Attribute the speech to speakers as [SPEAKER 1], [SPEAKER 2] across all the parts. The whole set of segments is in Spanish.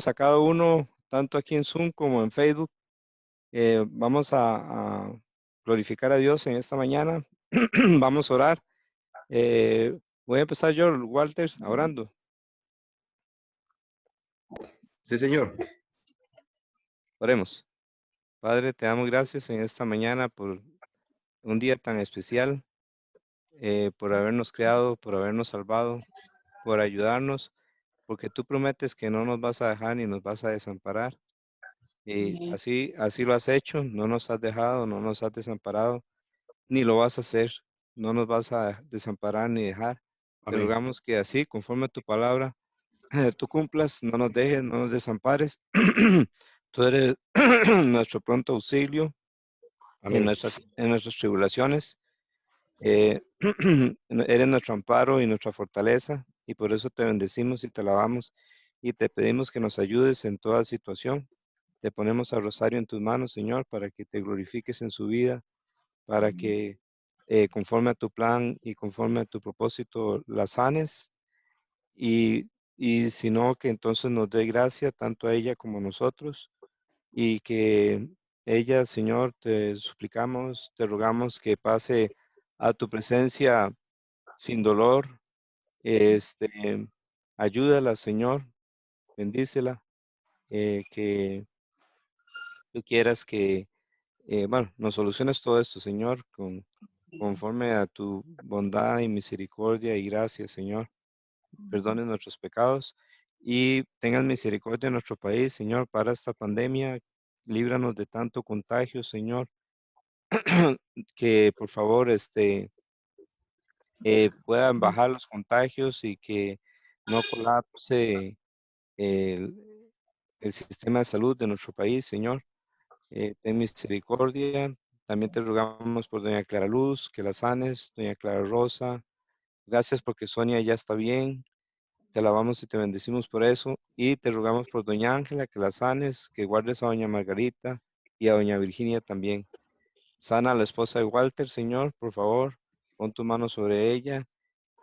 [SPEAKER 1] a cada uno, tanto aquí en Zoom como en Facebook. Vamos a glorificar a Dios en esta mañana. Vamos a orar. Voy a empezar yo, Walter, orando.
[SPEAKER 2] Sí, señor.
[SPEAKER 1] Oremos. Padre, te damos gracias en esta mañana por un día tan especial, por habernos creado, por habernos salvado, por ayudarnos, porque tú prometes que no nos vas a dejar ni nos vas a desamparar. Y así lo has hecho, no nos has dejado, no nos has desamparado, ni lo vas a hacer, no nos vas a desamparar ni dejar. Te
[SPEAKER 2] Amén.
[SPEAKER 1] rogamos que así, conforme a tu palabra, tú cumplas, no nos dejes, no nos desampares. Tú eres nuestro pronto auxilio
[SPEAKER 2] Amén.
[SPEAKER 1] en nuestras tribulaciones. Eh, eres nuestro amparo y nuestra fortaleza, y por eso te bendecimos y te alabamos y te pedimos que nos ayudes en toda situación. Te ponemos a Rosario en tus manos, Señor, para que te glorifiques en su vida, para que conforme a tu plan y conforme a tu propósito la sanes y, y si no, que entonces nos dé gracia tanto a ella como a nosotros y que ella, Señor, te suplicamos, te rogamos que pase a tu presencia sin dolor. Este, ayúdala, Señor, bendícela, que tú quieras que, bueno, nos soluciones todo esto, Señor, conforme a tu bondad y misericordia y gracia, Señor. Perdone nuestros pecados y tengas misericordia en nuestro país, Señor, para esta pandemia. Líbranos de tanto contagio, Señor, que por favor puedan bajar los contagios y que no colapse el, el sistema de salud de nuestro país, Señor. Ten misericordia. También te rogamos por doña Clara Luz, que la sanes, doña Clara Rosa. Gracias porque Sonia ya está bien. Te alabamos y te bendecimos por eso. Y te rogamos por doña Ángela, que la sanes, que guardes a doña Margarita y a doña Virginia también. Sana a la esposa de Walter, Señor, por favor. Pon tu mano sobre ella.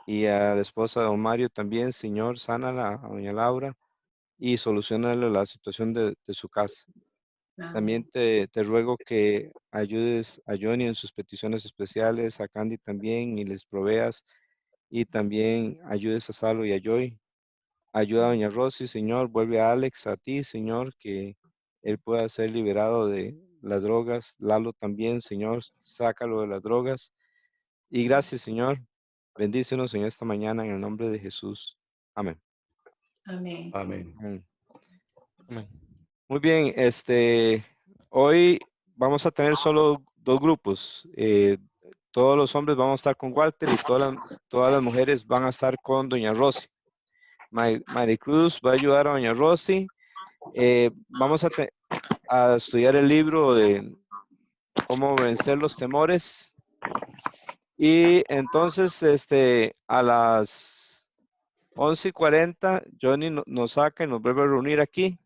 [SPEAKER 1] Y a la esposa de don Mario también, Señor, sánala a doña Laura y solucionale la situación de su casa. También te ruego que ayudes a Johnny en sus peticiones especiales, a Candy también, y les proveas, y también ayudes a Salo y a Joy. Ayuda a doña Rosy, Señor, vuelve a Alex a ti, Señor, que él pueda ser liberado de las drogas. Lalo también, Señor, sácalo de las drogas. Y gracias, Señor. Bendícenos en esta mañana en el nombre de Jesús. Amén.
[SPEAKER 3] Amén.
[SPEAKER 2] Amén.
[SPEAKER 1] Amén.
[SPEAKER 4] Amén.
[SPEAKER 1] Muy bien, hoy vamos a tener solo dos grupos. Todos los hombres vamos a estar con Walter y todas las mujeres van a estar con doña Rosy. Maricruz va a ayudar a doña Rosy. Vamos a estudiar el libro de cómo vencer los temores. Y entonces, a las 11:40, Johnny nos saca y nos vuelve a reunir aquí.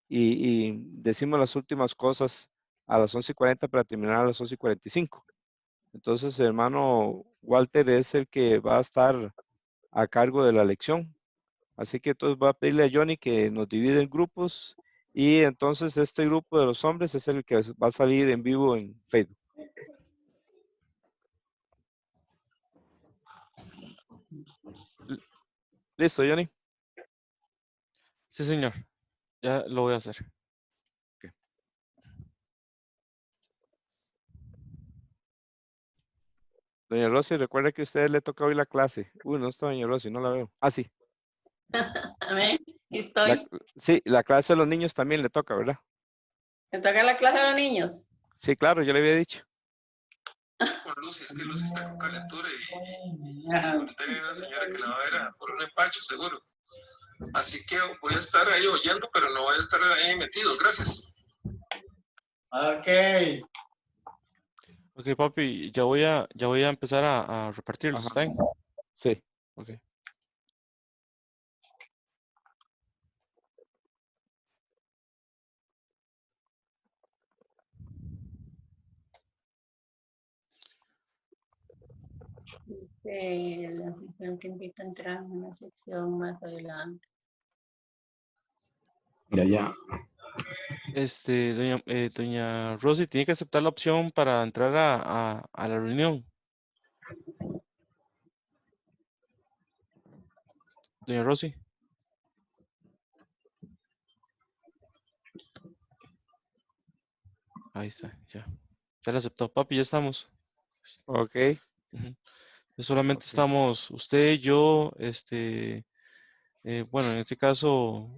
[SPEAKER 1] Y decimos las últimas cosas a las 11:40 para terminar a las 11:45. Entonces, el hermano Walter es el que va a estar a cargo de la lección. Así que entonces voy a pedirle a Johnny que nos divide en grupos y entonces este grupo de los hombres es el que va a salir en vivo en Facebook. ¿Listo, Johnny?
[SPEAKER 4] Sí, señor. Ya lo voy a hacer.
[SPEAKER 1] Ok. Doña Rosy, recuerda que a usted le toca hoy la clase. Uy, no está doña Rosy, no la veo. Ah, sí.
[SPEAKER 3] Amén.
[SPEAKER 1] La,
[SPEAKER 3] Estoy.
[SPEAKER 1] sí, la clase de los niños también le toca, ¿verdad?
[SPEAKER 3] ¿Me toca la clase de los niños?
[SPEAKER 1] Sí, claro, yo le había dicho.
[SPEAKER 2] Por Lucy, es que Lucy está con calentura y ahorita hay una señora que la va a ver por un empacho, seguro. Así que voy a estar ahí oyendo, pero no voy a estar ahí metido. Gracias.
[SPEAKER 3] Ok.
[SPEAKER 4] Ok, papi, ya voy a empezar a repartirlos,
[SPEAKER 1] Ajá.
[SPEAKER 4] ¿está bien?
[SPEAKER 1] Sí.
[SPEAKER 4] Ok.
[SPEAKER 3] La gente invita a entrar en una sección más adelante.
[SPEAKER 5] Ya.
[SPEAKER 4] Doña Rosy tiene que aceptar la opción para entrar a la reunión. Doña Rosy. Ahí está, ya. Ya la aceptó. Papi, ya estamos.
[SPEAKER 1] Ok.
[SPEAKER 4] Ujú. Solamente
[SPEAKER 1] Ok.
[SPEAKER 4] estamos usted, yo, bueno, en este caso,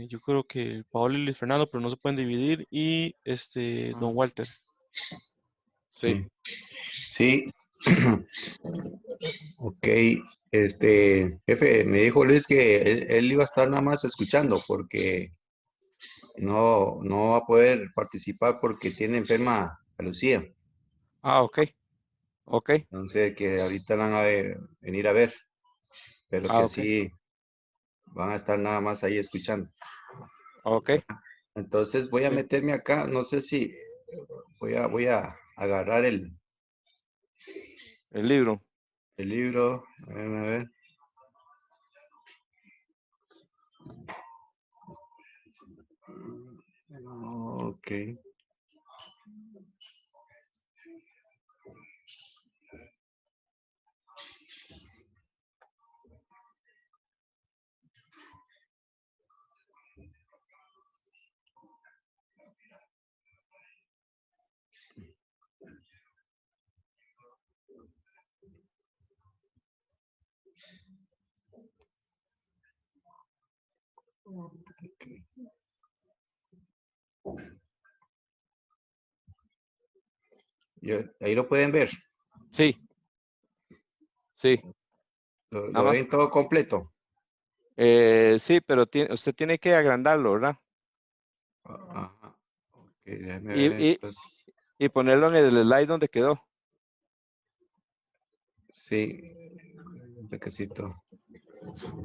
[SPEAKER 4] yo creo que Paola y Luis Fernando, pero no se pueden dividir, y Don Walter.
[SPEAKER 1] Sí.
[SPEAKER 5] Sí. Ok. Jefe, me dijo Luis que él iba a estar nada más escuchando porque no va a poder participar porque tiene enferma a Lucía.
[SPEAKER 1] Ok. Ok.
[SPEAKER 5] Entonces, que ahorita la van a venir a ver, pero que
[SPEAKER 1] Ok.
[SPEAKER 5] sí van a estar nada más ahí escuchando.
[SPEAKER 1] Ok.
[SPEAKER 5] Entonces voy a
[SPEAKER 1] Sí.
[SPEAKER 5] meterme acá, no sé si voy a agarrar
[SPEAKER 1] El libro.
[SPEAKER 5] el libro, a ver. Ok. Ahí lo pueden ver,
[SPEAKER 1] Sí. Sí. Nada
[SPEAKER 5] lo
[SPEAKER 1] más.
[SPEAKER 5] ven todo completo.
[SPEAKER 1] Sí, pero usted tiene que agrandarlo, ¿verdad?
[SPEAKER 5] Ajá. Ok, déjame
[SPEAKER 1] Y,
[SPEAKER 5] ver
[SPEAKER 1] y,
[SPEAKER 5] entonces.
[SPEAKER 1] y ponerlo en el slide donde quedó.
[SPEAKER 5] Sí, un toquecito.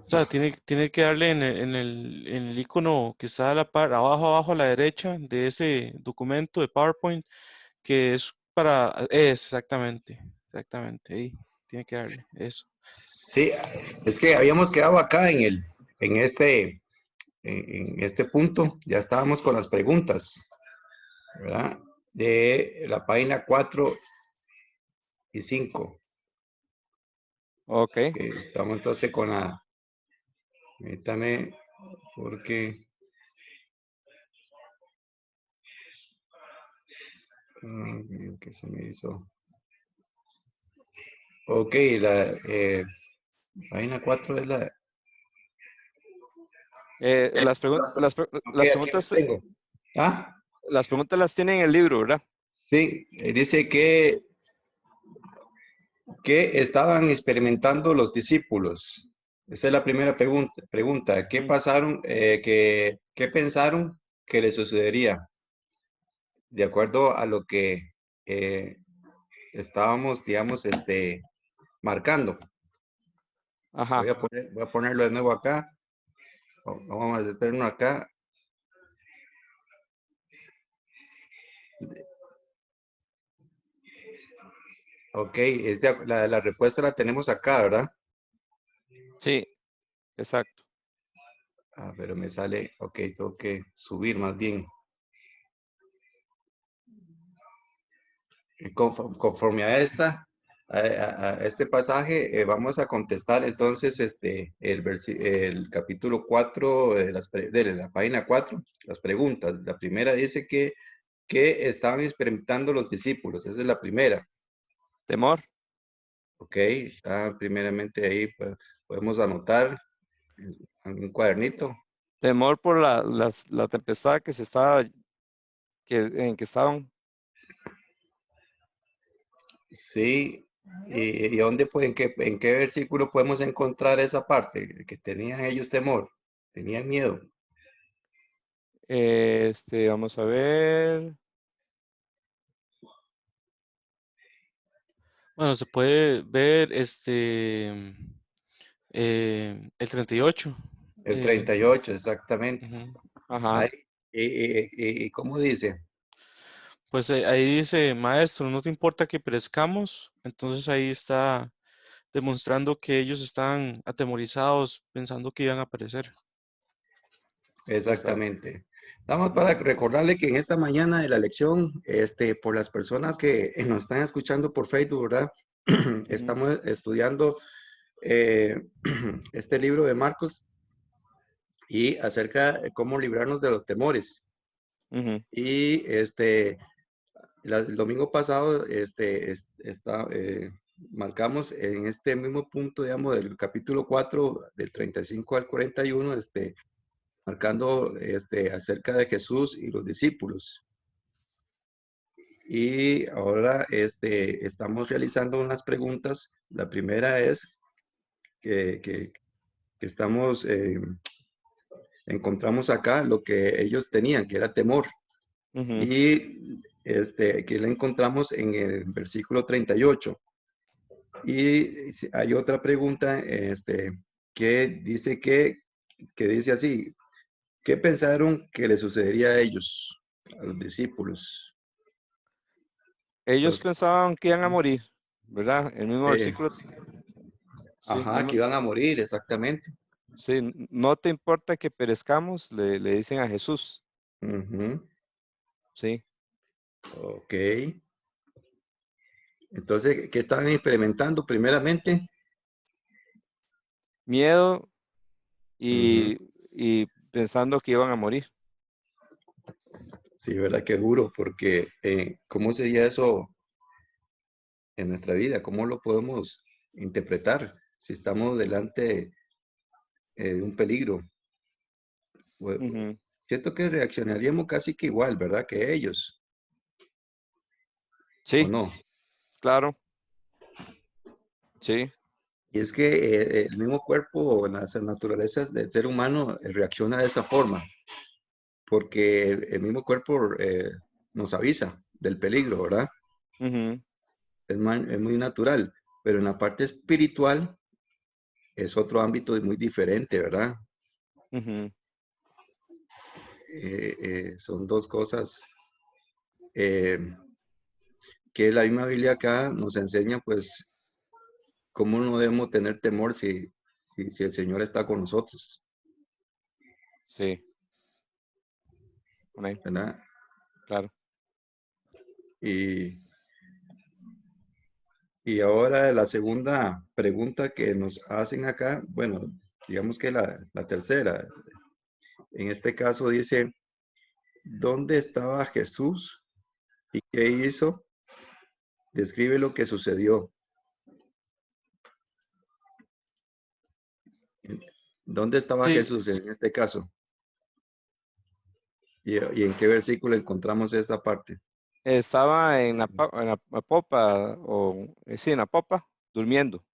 [SPEAKER 4] O sea, tiene que darle en el icono que está a la par, abajo a la derecha de ese documento de PowerPoint, que es exactamente, ahí, tiene que darle eso.
[SPEAKER 5] Sí, es que habíamos quedado acá en este punto, ya estábamos con las preguntas, ¿verdad? De la página 4 y 5.
[SPEAKER 1] Ok.
[SPEAKER 5] Estamos entonces con la, permítame, porque ¿qué se me hizo? Ok, la página 4 es la.
[SPEAKER 1] Las preguntas,
[SPEAKER 5] Ok, aquí las tengo. Ah,
[SPEAKER 1] las preguntas las tiene en el libro, ¿verdad?
[SPEAKER 5] sí, dice que estaban experimentando los discípulos. Esa es la primera pregunta. ¿Qué
[SPEAKER 1] Ujú.
[SPEAKER 5] pasaron, qué pensaron que les sucedería? De acuerdo a lo que estábamos, digamos, marcando.
[SPEAKER 1] Ajá.
[SPEAKER 5] Voy a ponerlo de nuevo acá. Vamos a detenerlo acá. Ok, la respuesta la tenemos acá, ¿verdad?
[SPEAKER 1] Sí, exacto.
[SPEAKER 5] Ah, pero me sale, ok, tengo que subir más bien. Conforme a este pasaje, vamos a contestar entonces el capítulo 4 de la página 4, las preguntas. La primera dice que estaban experimentando los discípulos, esa es la primera.
[SPEAKER 1] Temor.
[SPEAKER 5] Ok, está primeramente ahí, pues, podemos anotar en un cuadernito.
[SPEAKER 1] Temor por la tempestad que se estaba, en que estaban.
[SPEAKER 5] Sí, ¿y dónde, en qué versículo podemos encontrar esa parte? Que tenían ellos temor, tenían miedo.
[SPEAKER 1] Vamos a ver.
[SPEAKER 4] Bueno, se puede ver el 38.
[SPEAKER 5] El 38, exactamente.
[SPEAKER 4] Ujú.
[SPEAKER 1] Ajá.
[SPEAKER 5] Ay, y ¿cómo dice?
[SPEAKER 4] Pues ahí dice, maestro, no te importa que perezcamos. Entonces ahí está demostrando que ellos están atemorizados pensando que iban a perecer.
[SPEAKER 5] Exactamente. Estamos para recordarle que en esta mañana de la lección, por las personas que nos están escuchando por Facebook, ¿verdad? Estamos estudiando este libro de Marcos y acerca de cómo librarnos de los temores.
[SPEAKER 1] Ujú,
[SPEAKER 5] Y el domingo pasado marcamos en este mismo punto, digamos, del capítulo 4, del 35 al 41, marcando acerca de Jesús y los discípulos. Y ahora estamos realizando unas preguntas. La primera es que estamos, encontramos acá lo que ellos tenían, que era temor.
[SPEAKER 1] ujú.
[SPEAKER 5] Y que la encontramos en el versículo 38. Y hay otra pregunta que dice que dice así, ¿qué pensaron que le sucedería a ellos, a los discípulos?
[SPEAKER 1] Ellos
[SPEAKER 5] Entonces,
[SPEAKER 1] pensaban que iban a morir, ¿verdad? El mismo
[SPEAKER 5] es-
[SPEAKER 1] versículo, sí,
[SPEAKER 5] ajá, que iban a morir, exactamente.
[SPEAKER 1] sí, no te importa que perezcamos, le dicen a Jesús,
[SPEAKER 5] Ujú,
[SPEAKER 1] sí.
[SPEAKER 5] ok. Entonces, ¿qué estaban experimentando primeramente?
[SPEAKER 1] Miedo
[SPEAKER 5] Ujú,
[SPEAKER 1] y pensando que iban a morir.
[SPEAKER 5] sí, verdad que duro, porque ¿cómo sería eso en nuestra vida? ¿Cómo lo podemos interpretar si estamos delante de un peligro?
[SPEAKER 1] Ujú.
[SPEAKER 5] Siento que reaccionaríamos casi que igual, ¿verdad? Que ellos, ¿o
[SPEAKER 1] Sí,
[SPEAKER 5] no?
[SPEAKER 1] claro, sí.
[SPEAKER 5] Y es que el mismo cuerpo, las naturalezas del ser humano reacciona de esa forma, porque el mismo cuerpo nos avisa del peligro, ¿verdad?
[SPEAKER 1] Ujú,
[SPEAKER 5] Es muy natural, pero en la parte espiritual es otro ámbito muy diferente, ¿verdad?
[SPEAKER 1] ujú.
[SPEAKER 5] Son dos cosas eh, que la misma Biblia acá nos enseña, pues, cómo no debemos tener temor si el Señor está con nosotros,
[SPEAKER 1] Sí, amén,
[SPEAKER 5] ¿verdad?
[SPEAKER 1] claro.
[SPEAKER 5] Y, y ahora la segunda pregunta que nos hacen acá, bueno, digamos que la tercera, en este caso dice, ¿dónde estaba Jesús y qué hizo? Describe lo que sucedió. ¿Dónde estaba
[SPEAKER 4] Sí,
[SPEAKER 5] Jesús en este caso? ¿Y en qué versículo encontramos esa parte?
[SPEAKER 1] Estaba en la popa, sí, en la popa, durmiendo.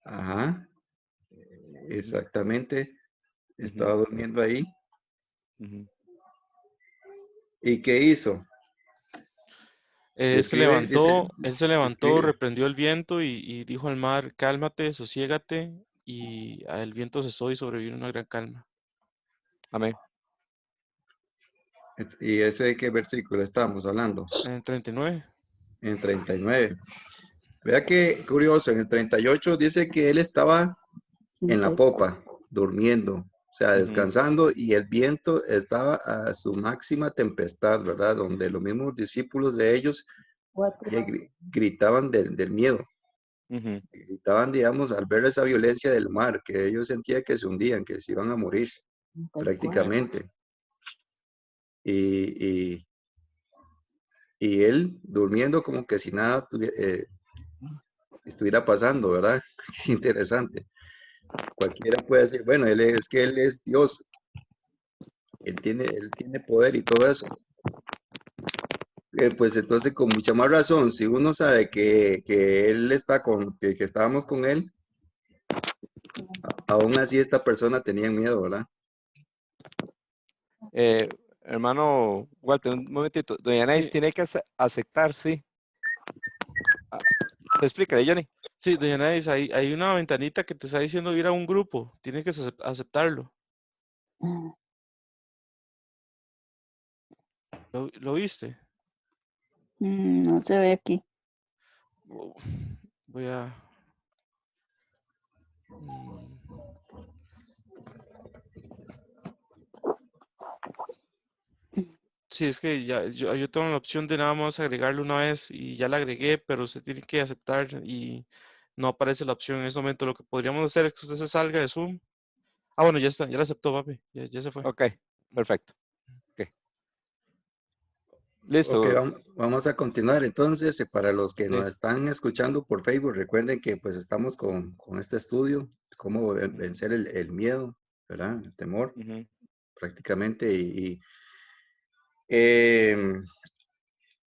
[SPEAKER 5] Ajá,
[SPEAKER 1] Ujú,
[SPEAKER 5] exactamente.
[SPEAKER 1] ujú,
[SPEAKER 5] Estaba durmiendo ahí.
[SPEAKER 1] ujú.
[SPEAKER 5] ¿Y qué hizo? Describe, dice,
[SPEAKER 4] él se levantó,
[SPEAKER 5] describe.
[SPEAKER 4] reprendió el viento y dijo al mar, cálmate, sosiégate, y el viento cesó y sobrevino una gran calma.
[SPEAKER 1] Amén.
[SPEAKER 5] ¿Y ese de qué versículo estamos hablando?
[SPEAKER 4] En el 39.
[SPEAKER 5] En 39. Vea que curioso, en el 38 dice que él estaba en la popa, durmiendo, o sea,
[SPEAKER 1] Ujú,
[SPEAKER 5] descansando, y el viento estaba a su máxima tempestad, ¿verdad? Donde los mismos discípulos de ellos gritaban del miedo,
[SPEAKER 1] ujú,
[SPEAKER 5] gritaban, digamos, al ver esa violencia del mar, que ellos sentían que se hundían, que se iban a morir prácticamente. Y, y, y él durmiendo como que si nada estuviera pasando, ¿verdad? Qué interesante. Cualquiera puede decir, bueno, es que él es Dios, él tiene poder y todo eso. Pues entonces con mucha más razón, si uno sabe que él está que estábamos con él, aún así esta persona tenía miedo, ¿verdad?
[SPEAKER 1] Hermano Walter, un momentito. Doña Nice
[SPEAKER 4] Sí,
[SPEAKER 1] tiene que aceptar, sí. Ah, explícale, Johnny.
[SPEAKER 4] sí, doña Nadis, hay una ventanita que te está diciendo ir a un grupo. Tienes que aceptarlo. ¿Lo viste?
[SPEAKER 6] No se ve aquí.
[SPEAKER 4] Oh, voy a... mm, Sí, es que ya yo tengo la opción de nada más agregarle una vez y ya la agregué, pero usted tiene que aceptar y no aparece la opción en ese momento. Lo que podríamos hacer es que usted se salga de Zoom. Ah, bueno, ya está, ya la aceptó, papi. Ya se fue.
[SPEAKER 1] Ok, perfecto. Ok,
[SPEAKER 5] Ok,
[SPEAKER 1] listo.
[SPEAKER 5] vamos a continuar entonces. Para los que
[SPEAKER 1] Sí.
[SPEAKER 5] nos están escuchando por Facebook, recuerden que pues estamos con este estudio, cómo vencer el miedo, ¿verdad? El temor,
[SPEAKER 1] Ujú.
[SPEAKER 5] prácticamente. Em,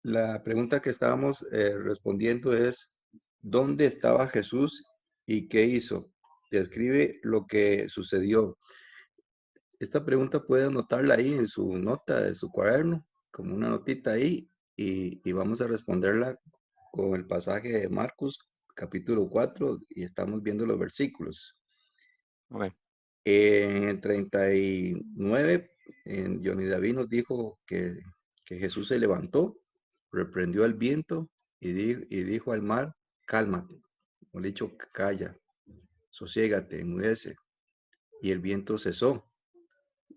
[SPEAKER 5] la pregunta que estábamos respondiendo es, ¿dónde estaba Jesús y qué hizo? Describe lo que sucedió. Esta pregunta puede anotarla ahí en su nota de su cuaderno, como una notita ahí, y vamos a responderla con el pasaje de Marcos, capítulo 4, y estamos viendo los versículos.
[SPEAKER 1] Ok.
[SPEAKER 5] En el 39, Johnny David nos dijo que Jesús se levantó, reprendió al viento y dijo al mar, cálmate, o dicho, calla, sosiégate, enmudece. Y el viento cesó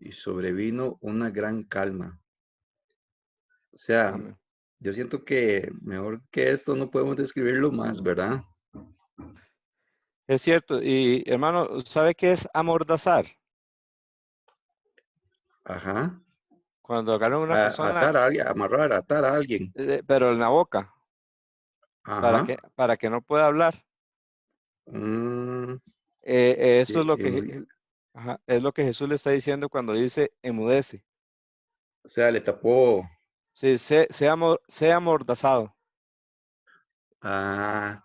[SPEAKER 5] y sobrevino una gran calma. O sea,
[SPEAKER 1] Amén.
[SPEAKER 5] yo siento que mejor que esto no podemos describirlo más, ¿verdad?
[SPEAKER 1] Es cierto. Y hermano, ¿sabe qué es amordazar?
[SPEAKER 5] Ajá.
[SPEAKER 1] Cuando agarran a una persona,
[SPEAKER 5] Atar a alguien, amarrar, atar a alguien.
[SPEAKER 1] pero en la boca,
[SPEAKER 5] Ajá.
[SPEAKER 1] para que no pueda hablar.
[SPEAKER 5] Mm,
[SPEAKER 1] Eso es lo que, ajá, es lo que Jesús le está diciendo cuando dice enmudece.
[SPEAKER 5] o sea, le tapó.
[SPEAKER 1] Sí, sea amordazado.
[SPEAKER 5] Ah,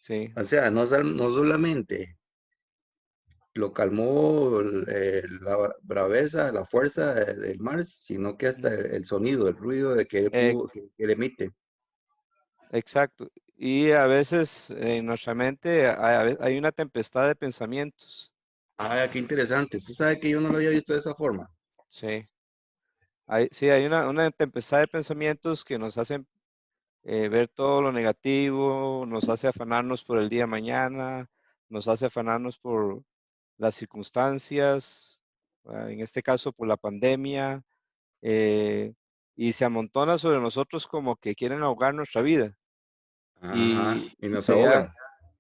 [SPEAKER 1] Sí,
[SPEAKER 5] o sea, no solamente lo calmó la braveza, la fuerza del mar, sino que hasta el sonido, el ruido de que él
[SPEAKER 1] eh,
[SPEAKER 5] pudo, que él emite.
[SPEAKER 1] exacto. Y a veces en nuestra mente hay una tempestad de pensamientos.
[SPEAKER 5] Ah, qué interesante. Usted sabe que yo no lo había visto de esa forma.
[SPEAKER 1] Sí, sí, hay una tempestad de pensamientos que nos hacen ver todo lo negativo, nos hace afanarnos por el día de mañana, nos hace afanarnos por las circunstancias, en este caso por la pandemia, y se amontona sobre nosotros como que quieren ahogar nuestra vida.
[SPEAKER 5] Ajá, y
[SPEAKER 1] Y
[SPEAKER 5] nos
[SPEAKER 1] sería,
[SPEAKER 5] ahogan.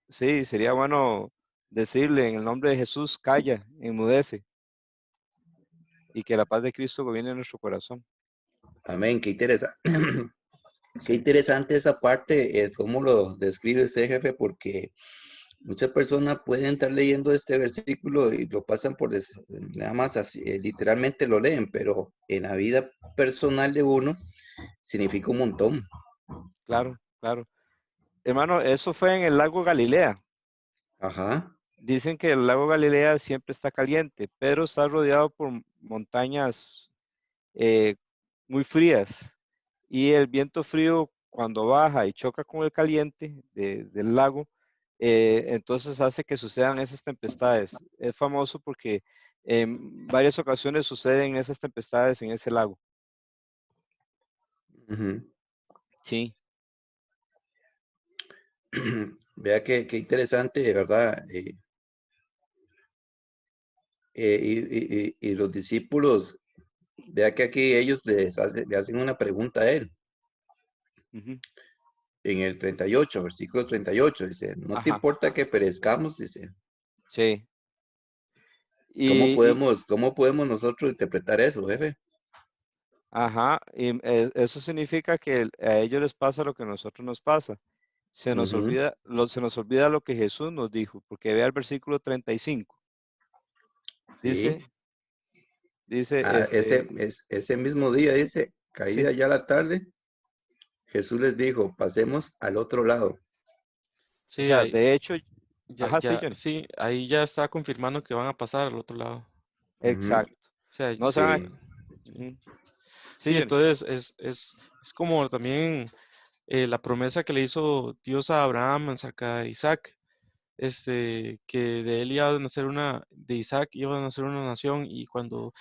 [SPEAKER 1] sí, sería bueno decirle en el nombre de Jesús, calla, enmudece, y que la paz de Cristo gobierne nuestro corazón.
[SPEAKER 5] Amén, qué interesante. Qué
[SPEAKER 1] Sí,
[SPEAKER 5] interesante esa parte, cómo lo describe usted, jefe, porque muchas personas pueden estar leyendo este versículo y lo pasan por nada más así, literalmente lo leen, pero en la vida personal de uno significa un montón.
[SPEAKER 1] claro, claro. Hermano, eso fue en el lago Galilea.
[SPEAKER 5] Ajá.
[SPEAKER 1] Dicen que el lago Galilea siempre está caliente, pero está rodeado por montañas eh, muy frías. Y el viento frío, cuando baja y choca con el caliente del lago, entonces hace que sucedan esas tempestades. Es famoso porque en varias ocasiones suceden esas tempestades en ese lago.
[SPEAKER 5] Ujú.
[SPEAKER 1] Sí,
[SPEAKER 5] Vea qué interesante, de verdad. Y los discípulos, vea que aquí ellos le hacen una pregunta a él.
[SPEAKER 1] ujú,
[SPEAKER 5] En el 38, versículo 38, dice, no te
[SPEAKER 1] ajá,
[SPEAKER 5] importa que perezcamos, dice.
[SPEAKER 1] sí. Y,
[SPEAKER 5] ¿Cómo podemos nosotros interpretar eso, jefe?
[SPEAKER 1] ajá, y eso significa que a ellos les pasa lo que a nosotros nos pasa.
[SPEAKER 5] Ujú.
[SPEAKER 1] Se nos olvida lo que Jesús nos dijo, porque vea el versículo 35.
[SPEAKER 5] Sí.
[SPEAKER 1] Dice, dice,
[SPEAKER 5] Ese mismo día, dice,
[SPEAKER 1] sí,
[SPEAKER 5] caída ya la tarde, Jesús les dijo, pasemos al otro lado.
[SPEAKER 1] o
[SPEAKER 4] Sí,
[SPEAKER 1] sea, de hecho, ajá, sí, Johnny,
[SPEAKER 4] sí, ahí ya está confirmando que van a pasar al otro lado.
[SPEAKER 5] Ujú.
[SPEAKER 1] exacto.
[SPEAKER 4] O sea,
[SPEAKER 1] No se van
[SPEAKER 5] Sí.
[SPEAKER 4] sí.
[SPEAKER 1] ujú, sí,
[SPEAKER 4] Sí,
[SPEAKER 1] Johnny,
[SPEAKER 4] entonces es como también la promesa que le hizo Dios a Abraham acerca de Isaac, que de él iba a nacer de Isaac iba a nacer una nación y cuando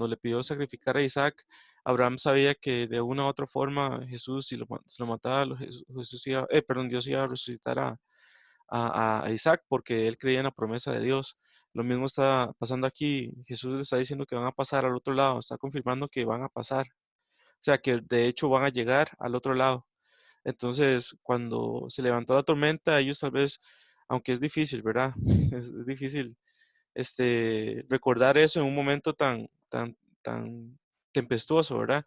[SPEAKER 4] le pidió sacrificar a Isaac, Abraham sabía que de una u otra forma Jesús, si lo mataba, Jesús iba, perdón, Dios iba a resucitar a Isaac porque él creía en la promesa de Dios. Lo mismo está pasando aquí. Jesús le está diciendo que van a pasar al otro lado, está confirmando que van a pasar. O sea, que de hecho van a llegar al otro lado. Entonces, cuando se levantó la tormenta, ellos tal vez, aunque es difícil, ¿verdad? Es difícil recordar eso en un momento tan tempestuoso, ¿verdad?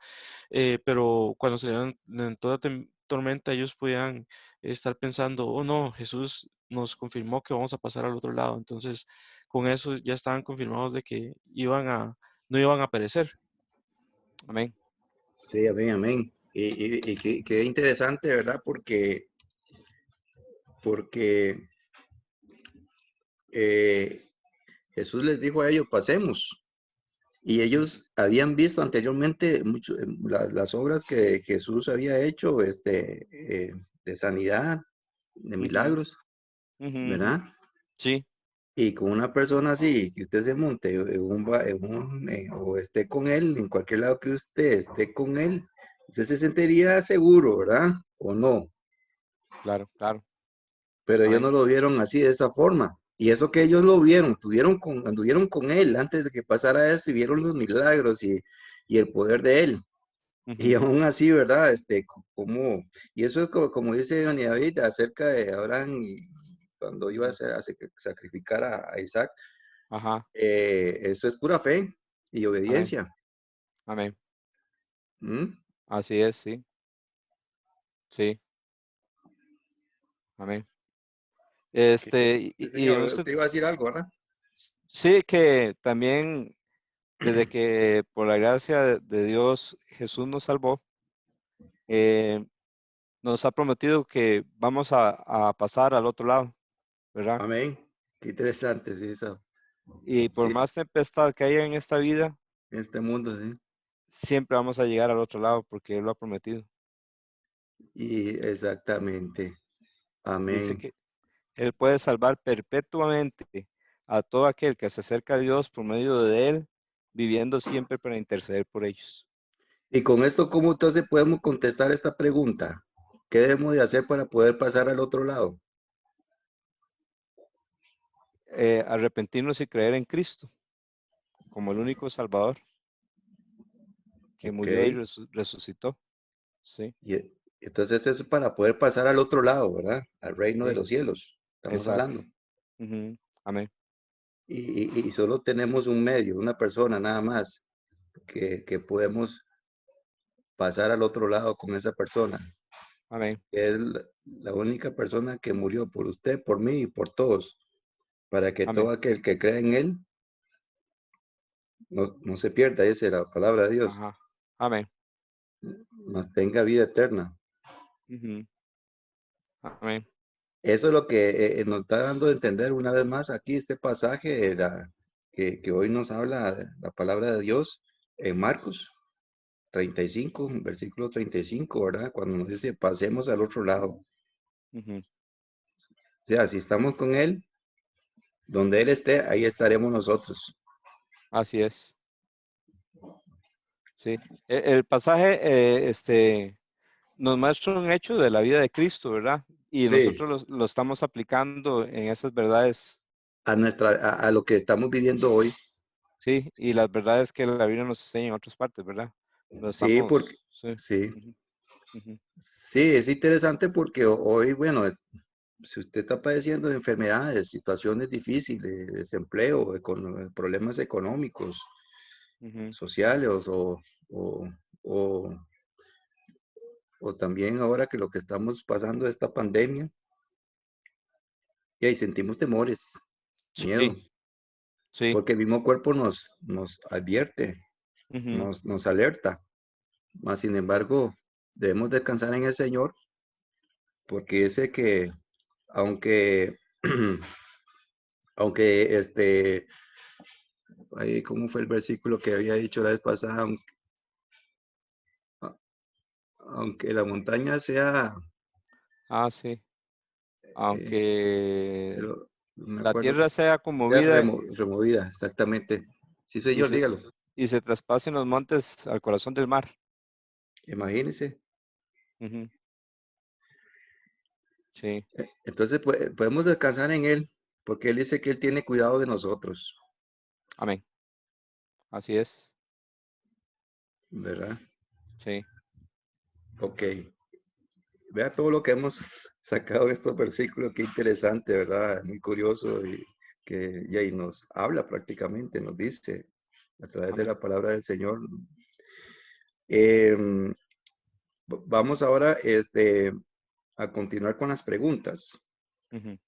[SPEAKER 4] Pero cuando se levantó la tormenta, ellos podían estar pensando, oh no, Jesús nos confirmó que vamos a pasar al otro lado. Entonces, con eso ya estaban confirmados de que no iban a perecer.
[SPEAKER 1] Amén.
[SPEAKER 5] Sí, amén, amén. Y qué interesante, ¿verdad? Porque Jesús les dijo a ellos, pasemos. Y ellos habían visto anteriormente las obras que Jesús había hecho de sanidad, de
[SPEAKER 1] Ujú,
[SPEAKER 5] milagros,
[SPEAKER 1] ujú.
[SPEAKER 5] ¿verdad?
[SPEAKER 1] Sí,
[SPEAKER 5] Y con una persona así, que usted se monte o esté con él, en cualquier lado que usted esté con él, usted se sentiría seguro, ¿verdad? ¿O no?
[SPEAKER 1] claro, claro.
[SPEAKER 5] Pero ellos
[SPEAKER 1] Amén.
[SPEAKER 5] no lo vieron así, de esa forma. Y eso que ellos lo vieron, anduvieron con él antes de que pasara esto y vieron los milagros y el poder de él. Y
[SPEAKER 1] Ujú,
[SPEAKER 5] aún así, ¿verdad? Y eso es como dice Don David acerca de Abraham y cuando iba
[SPEAKER 1] ujú.
[SPEAKER 5] a sacrificar a Isaac,
[SPEAKER 1] Ajá.
[SPEAKER 5] eso es pura fe y
[SPEAKER 1] Amén.
[SPEAKER 5] obediencia.
[SPEAKER 1] Amén.
[SPEAKER 5] ¿Mm?
[SPEAKER 1] Así es, sí. Sí. Amén.
[SPEAKER 5] Sí,
[SPEAKER 1] Y
[SPEAKER 5] señor,
[SPEAKER 1] usted,
[SPEAKER 5] usted iba a decir algo, ¿verdad?
[SPEAKER 1] sí que también desde que por la gracia de Dios Jesús nos salvó, eh, nos ha prometido que vamos a pasar al otro lado, ¿verdad?
[SPEAKER 5] Amén. Qué interesante, sí, eso.
[SPEAKER 1] Y por
[SPEAKER 5] Sí,
[SPEAKER 1] más tempestad que haya en esta vida,
[SPEAKER 5] en este mundo, sí.
[SPEAKER 1] siempre vamos a llegar al otro lado porque Él lo ha prometido.
[SPEAKER 5] Y exactamente.
[SPEAKER 1] Dice
[SPEAKER 5] Amén.
[SPEAKER 1] que Él puede salvar perpetuamente a todo aquel que se acerca a Dios por medio de Él, viviendo siempre para interceder por ellos.
[SPEAKER 5] Y con esto, ¿cómo entonces podemos contestar esta pregunta? ¿Qué debemos de hacer para poder pasar al otro lado?
[SPEAKER 1] Arrepentirnos y creer en Cristo como el único Salvador que
[SPEAKER 5] Ok.
[SPEAKER 1] murió y resucitó. Sí,
[SPEAKER 5] Y entonces eso es para poder pasar al otro lado, ¿verdad? Al reino de
[SPEAKER 1] sí,
[SPEAKER 5] los cielos. Estamos
[SPEAKER 1] exacto.
[SPEAKER 5] hablando.
[SPEAKER 1] Ujú. Amén,
[SPEAKER 5] Y solo tenemos un medio, una persona nada más, que podemos pasar al otro lado con esa persona.
[SPEAKER 1] amén,
[SPEAKER 5] Que es la única persona que murió por usted, por mí y por todos, para que todo
[SPEAKER 1] amén.
[SPEAKER 5] aquel que crea en él no se pierda, esa es la palabra de Dios,
[SPEAKER 1] Ajá, amén.
[SPEAKER 5] mas tenga vida eterna.
[SPEAKER 1] Ujú. Amén.
[SPEAKER 5] Eso es lo que nos está dando a entender una vez más aquí este pasaje que hoy nos habla la palabra de Dios en Marcos 35, versículo 35, ¿verdad? Cuando nos dice, pasemos al otro lado. O
[SPEAKER 1] Ujú.
[SPEAKER 5] sea, si estamos con Él, donde Él esté, ahí estaremos nosotros.
[SPEAKER 1] Así es. Sí. El pasaje nos muestra un hecho de la vida de Cristo, ¿verdad? Y
[SPEAKER 5] Sí,
[SPEAKER 1] nosotros lo estamos aplicando en esas verdades,
[SPEAKER 5] a lo que estamos viviendo hoy.
[SPEAKER 1] sí, y las verdades que la Biblia nos enseña en otras partes, ¿verdad? Lo
[SPEAKER 5] Sí, porque,
[SPEAKER 1] estamos, sí.
[SPEAKER 5] sí,
[SPEAKER 1] Ujú, ujú,
[SPEAKER 5] sí, es interesante porque hoy, bueno, si usted está padeciendo de enfermedades, situaciones difíciles, desempleo, problemas económicos,
[SPEAKER 1] ujú.
[SPEAKER 5] sociales o, o, o también ahora que lo que estamos pasando esta pandemia, y ahí sentimos temores, miedo,
[SPEAKER 1] Sí, sí.
[SPEAKER 5] porque el mismo cuerpo nos advierte,
[SPEAKER 1] Ujú.
[SPEAKER 5] nos alerta, mas sin embargo debemos descansar en el Señor, porque ese que aunque, aunque ahí, ¿cómo fue el versículo que había dicho la vez pasada? Aunque la montaña sea,
[SPEAKER 1] Ah, sí.
[SPEAKER 5] eh,
[SPEAKER 1] Aunque
[SPEAKER 5] pero no me
[SPEAKER 1] la
[SPEAKER 5] acuerdo,
[SPEAKER 1] tierra sea
[SPEAKER 5] sea
[SPEAKER 1] conmovida
[SPEAKER 5] removida, exactamente. Sí,
[SPEAKER 1] y
[SPEAKER 5] señor,
[SPEAKER 1] se,
[SPEAKER 5] dígalo.
[SPEAKER 1] y se traspasen los montes al corazón del mar.
[SPEAKER 5] Imagínese.
[SPEAKER 1] Ujú. Sí,
[SPEAKER 5] Entonces podemos descansar en Él, porque Él dice que Él tiene cuidado de nosotros,
[SPEAKER 1] amén. Así es,
[SPEAKER 5] ¿verdad?
[SPEAKER 1] sí,
[SPEAKER 5] Ok. Vea todo lo que hemos sacado de estos versículos, qué interesante, ¿verdad? Muy curioso y que y ahí nos habla prácticamente, nos dice a través de
[SPEAKER 1] amén.
[SPEAKER 5] la palabra del Señor. Em, Vamos ahora a continuar con las preguntas.
[SPEAKER 1] Ujú,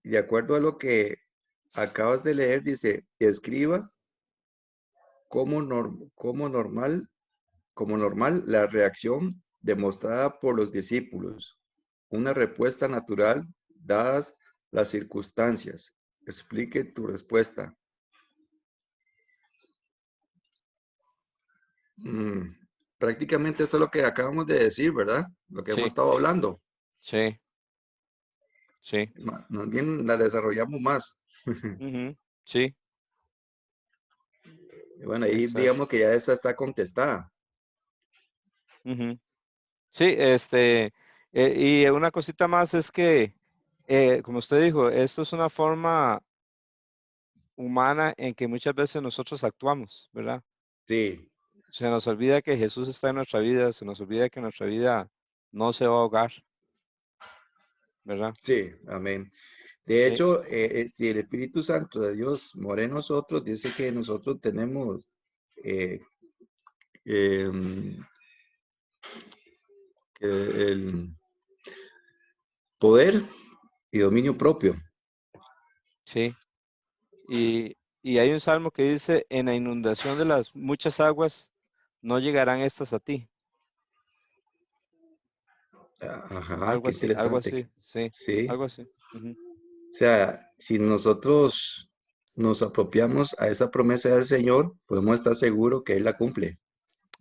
[SPEAKER 5] De acuerdo a lo que acabas de leer, dice, escriba como normal la reacción demostrada por los discípulos, una respuesta natural dadas las circunstancias. Explique tu respuesta. Mm, Prácticamente esto es lo que acabamos de decir, ¿verdad? Lo que hemos
[SPEAKER 1] sí,
[SPEAKER 5] estado hablando.
[SPEAKER 1] sí, sí,
[SPEAKER 5] Más bien la desarrollamos más.
[SPEAKER 1] ujú, sí,
[SPEAKER 5] Y bueno, ahí
[SPEAKER 1] exacto.
[SPEAKER 5] digamos que ya esa está contestada.
[SPEAKER 1] Ujú. Sí, y una cosita más es que, como usted dijo, esto es una forma humana en que muchas veces nosotros actuamos, ¿verdad?
[SPEAKER 5] Sí,
[SPEAKER 1] Se nos olvida que Jesús está en nuestra vida, se nos olvida que nuestra vida no se va a ahogar, ¿verdad?
[SPEAKER 5] sí, amén. De
[SPEAKER 1] Sí,
[SPEAKER 5] hecho, si el Espíritu Santo de Dios mora en nosotros, dice que nosotros tenemos eh, em, el poder y dominio propio.
[SPEAKER 1] sí. Y hay un salmo que dice, en la inundación de las muchas aguas, no llegarán estas a ti.
[SPEAKER 5] Ajá, qué
[SPEAKER 1] Algo
[SPEAKER 5] interesante.
[SPEAKER 1] así, sí,
[SPEAKER 5] Sí,
[SPEAKER 1] algo así. Ujú,
[SPEAKER 5] o sea, si nosotros nos apropiamos a esa promesa del Señor, podemos estar seguros que Él la cumple.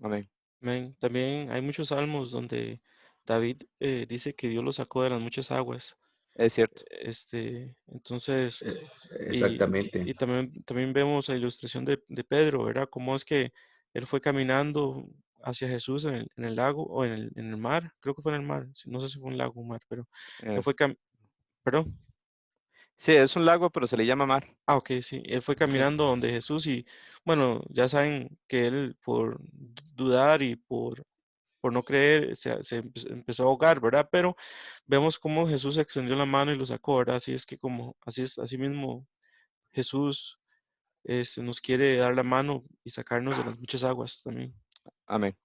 [SPEAKER 1] amén.
[SPEAKER 4] Amén. También hay muchos salmos donde David dice que Dios lo sacó de las muchas aguas.
[SPEAKER 1] Es cierto.
[SPEAKER 4] Entonces,
[SPEAKER 5] Eh,
[SPEAKER 4] y,
[SPEAKER 5] Exactamente.
[SPEAKER 4] y también vemos la ilustración de Pedro, ¿verdad? Cómo es que él fue caminando hacia Jesús en el lago o en el mar, creo que fue en el mar, no sé si fue un lago o un mar, pero él
[SPEAKER 1] Eh,
[SPEAKER 4] fue, perdón.
[SPEAKER 1] sí, es un lago, pero se le llama mar.
[SPEAKER 4] Ah, ok, sí, él fue
[SPEAKER 1] Sí,
[SPEAKER 4] caminando donde Jesús y bueno, ya saben que él por dudar y por no creer empezó a ahogar, ¿verdad? Pero vemos cómo Jesús extendió la mano y lo sacó, ¿verdad? Así es que así mismo Jesús nos quiere dar la mano y sacarnos de las muchas aguas también.
[SPEAKER 1] amén.